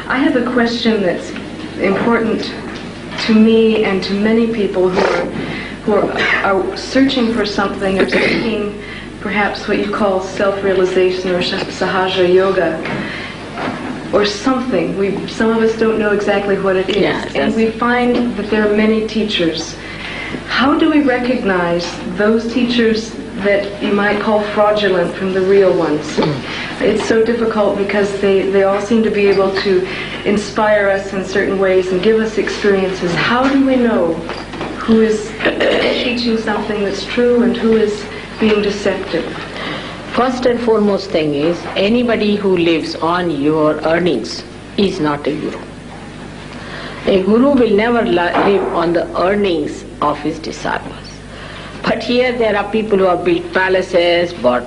I have a question that's important to me and to many people who are searching for something or seeking perhaps what you call self-realization or Sahaja Yoga or something. Some of us don't know exactly what it is. Yes, and we find that there are many teachers. How do we recognize those teachers that you might call fraudulent from the real ones? It's so difficult because they all seem to be able to inspire us in certain ways and give us experiences. How do we know who is teaching something that's true and who is being deceptive? First and foremost thing is, anybody who lives on your earnings is not a guru. A guru will never live on the earnings of his disciples. But here there are people who have built palaces, bought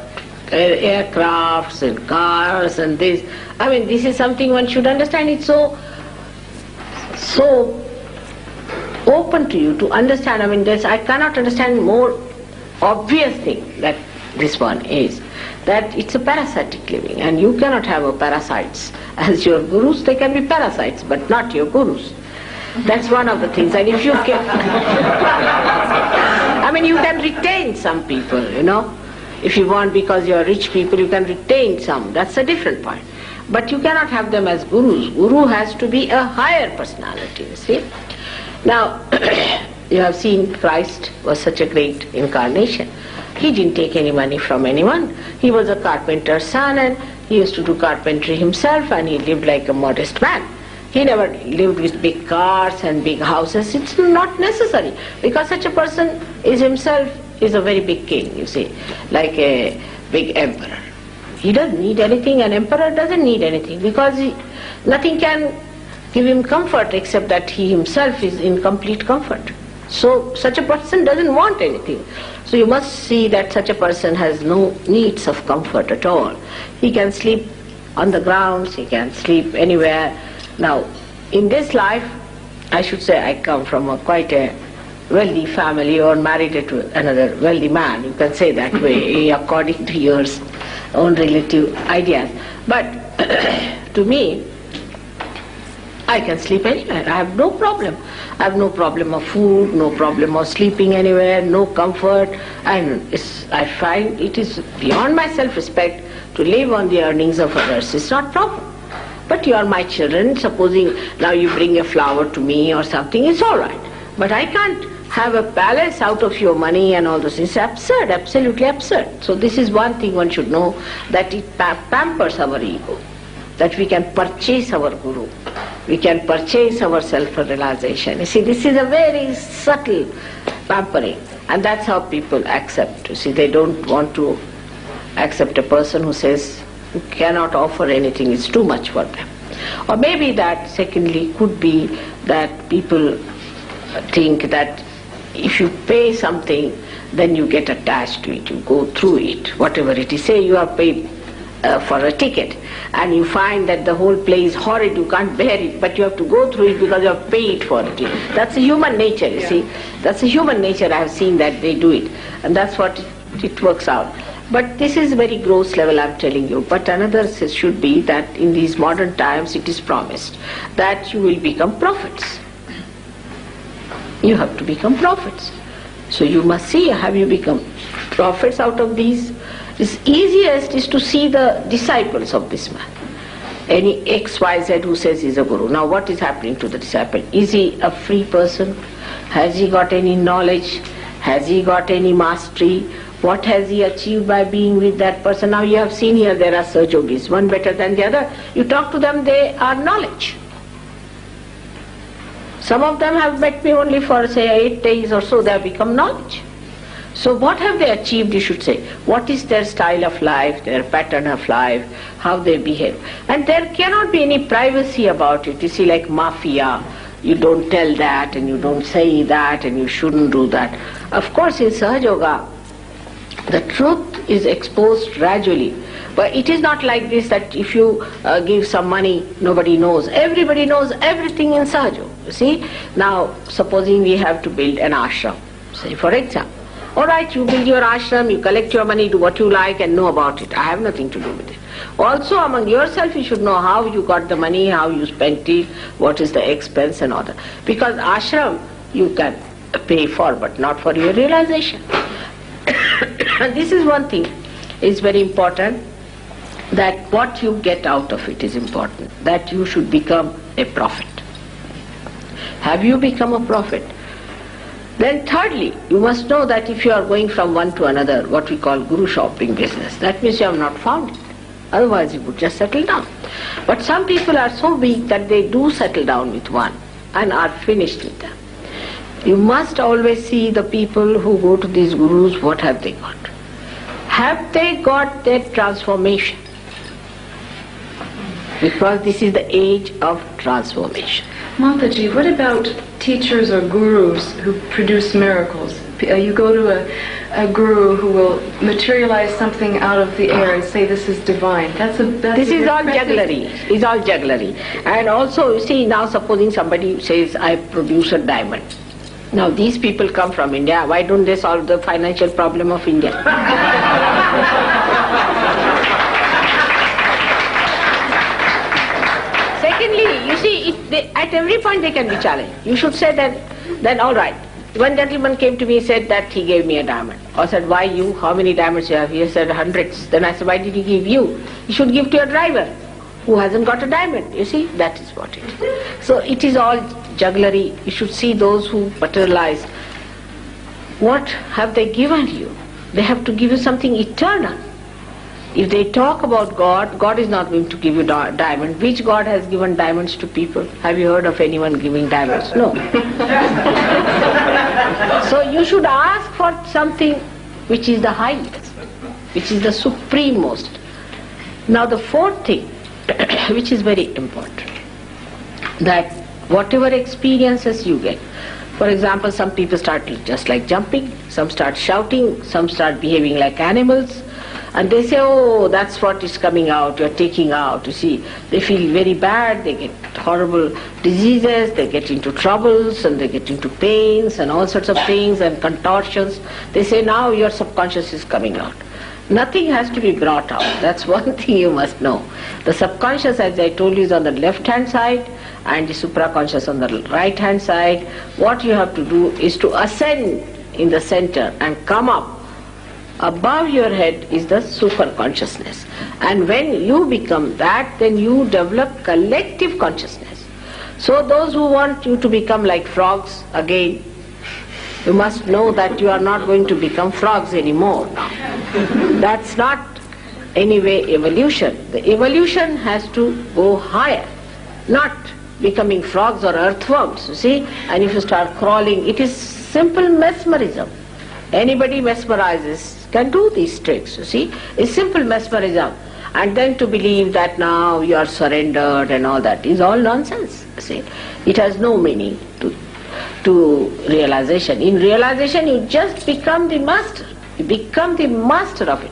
aircrafts and cars and this. I mean, this is something one should understand. It's so open to you to understand. I mean, I cannot understand more obvious thing that this one is. That it's a parasitic living, and you cannot have a parasites as your gurus. They can be parasites, but not your gurus. That's one of the things. And if you can, I mean, you can retain some people, you know. If you want, because you are rich people, you can retain some. That's a different point. But you cannot have them as gurus. Guru has to be a higher personality, you see. Now, you have seen Christ was such a great incarnation. He didn't take any money from anyone. He was a carpenter's son, and he used to do carpentry himself, and he lived like a modest man. He never lived with big cars and big houses. It's not necessary, because such a person is himself is a very big king, you see, like a big emperor. He doesn't need anything. An emperor doesn't need anything, because nothing can give him comfort except that he himself is in complete comfort. So such a person doesn't want anything. So you must see that such a person has no needs of comfort at all. He can sleep on the grounds, he can sleep anywhere. Now, in this life, I should say I come from quite a wealthy family, or married to another wealthy man. You can say that way, according to your own relative ideas. But to me, I can sleep anywhere. I have no problem. I have no problem of food, no problem of sleeping anywhere, no comfort. And I find it is beyond my self-respect to live on the earnings of others. It's not proper. But you are my children. Supposing now you bring a flower to me or something, it's all right. But I can't have a palace out of your money and all this. It's absurd, absolutely absurd. So this is one thing one should know, that it pampers our ego, that we can purchase our guru. We can purchase our self-realization. You see, this is a very subtle pampering, and that's how people accept. You see, they don't want to accept a person who says you cannot offer anything, it's too much for them. Or maybe that, secondly, could be that people think that if you pay something, then you get attached to it, you go through it, whatever it is. Say you have paid for a ticket, and you find that the whole play is horrid, you can't bear it, but you have to go through it because you have paid for it. That's a human nature, you see. That's a human nature. I have seen that they do it, and that's what it works out. But this is very gross level, I'm telling you. But another should be that in these modern times it is promised that you will become prophets. You have to become prophets. So you must see, have you become prophets out of these? The easiest is to see the disciples of this man. Any XYZ who says he's a guru. Now what is happening to the disciple? Is he a free person? Has he got any knowledge? Has he got any mastery? What has he achieved by being with that person? Now you have seen here there are Sahaja Yogis, one better than the other. You talk to them, they are knowledge. Some of them have met me only for say 8 days or so, they have become knowledge. So what have they achieved, you should say? What is their style of life, their pattern of life, how they behave? And there cannot be any privacy about it. You see, like mafia, you don't tell that and you don't say that and you shouldn't do that. Of course in Sahaja Yoga, the truth is exposed gradually. But it is not like this that if you give some money, nobody knows. Everybody knows everything in Sahaja Yoga. You see, now supposing we have to build an ashram, say for example. All right, you build your ashram, you collect your money, do what you like and know about it. I have nothing to do with it. Also among yourself you should know how you got the money, how you spent it, what is the expense and all that. Because ashram you can pay for, but not for your realization. And this is one thing, is very important, that what you get out of it is important, that you should become a prophet. Have you become a prophet? Then thirdly, you must know that if you are going from one to another, what we call guru shopping business, that means you have not found it. Otherwise you would just settle down. But some people are so weak that they do settle down with one and are finished with them. You must always see the people who go to these gurus, what have they got? Have they got their transformation? Because this is the age of transformation. Mataji, what about teachers or gurus who produce miracles? You go to a guru who will materialize something out of the air and say this is divine. This is all jugglery. It's all jugglery. And also, you see, now supposing somebody says, I produce a diamond. Now these people come from India. Why don't they solve the financial problem of India? Secondly, you see, at every point they can be challenged. You should say that, then all right. One gentleman came to me and said that he gave me a diamond. I said, why you? How many diamonds you have? He said, hundreds. Then I said, why did he give you? You should give to your driver who hasn't got a diamond. You see, that is what it is. So it is all jugglery. You should see those who materialize. What have they given you? They have to give you something eternal. If they talk about God, God is not going to give you diamond. Which God has given diamonds to people? Have you heard of anyone giving diamonds? No. So you should ask for something which is the highest, which is the supremost. Now the fourth thing, which is very important, that whatever experiences you get, for example, some people start just like jumping, some start shouting, some start behaving like animals, and they say, oh, that's what is coming out, you're taking out, you see. They feel very bad, they get horrible diseases, they get into troubles, and they get into pains, and all sorts of things, and contortions. They say, now your subconscious is coming out. Nothing has to be brought out. That's one thing you must know. The subconscious, as I told you, is on the left-hand side, and the supraconscious on the right-hand side. What you have to do is to ascend in the center and come up. Above your head is the super consciousness. And when you become that, then you develop collective consciousness. So those who want you to become like frogs, again, you must know that you are not going to become frogs anymore now. That's not anyway evolution. The evolution has to go higher, not becoming frogs or earthworms, you see. And if you start crawling, it is simple mesmerism. Anybody mesmerizes can do these tricks, you see. It's simple mesmerism. And then to believe that now you are surrendered and all that is all nonsense, you see. It has no meaning to realization. In realization you just become the master. You become the master of it.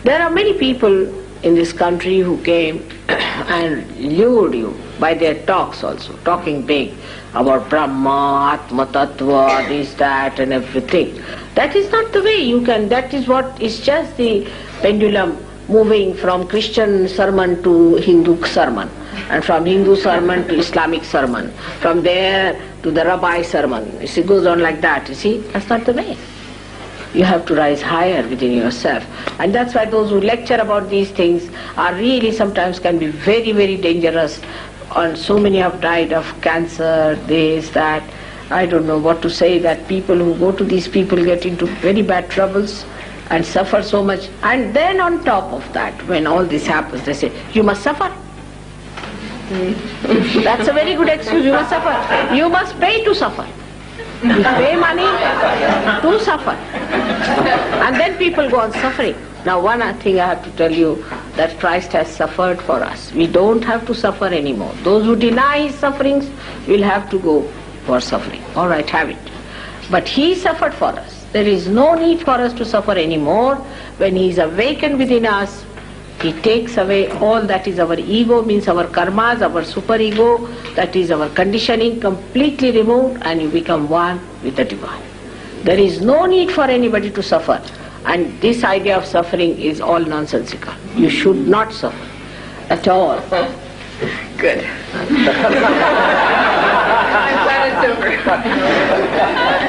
There are many people in this country who came and lured you by their talks also, talking big about Brahma, Atma Tattva, this, that and everything. That is not the way you can, that is what is just the pendulum moving from Christian sermon to Hindu sermon, and from Hindu sermon to Islamic sermon, from there to the Rabbi sermon. You see, it goes on like that, you see. That's not the way. You have to rise higher within yourself. And that's why those who lecture about these things are really sometimes can be very, very dangerous. And so many have died of cancer, this, that. I don't know what to say, that people who go to these people get into very bad troubles and suffer so much. And then on top of that, when all this happens, they say, you must suffer. That's a very good excuse, you must suffer. You must pay to suffer. You pay money to suffer. And then people go on suffering. Now one thing I have to tell you, that Christ has suffered for us. We don't have to suffer anymore. Those who deny His sufferings will have to go for suffering. All right, have it. But He suffered for us. There is no need for us to suffer anymore. When He is awakened within us, He takes away all that is our ego, means our karmas, our superego, that is our conditioning, completely removed, and you become one with the divine. There is no need for anybody to suffer. And this idea of suffering is all nonsensical. You should not suffer at all. Good. I'm glad it's over.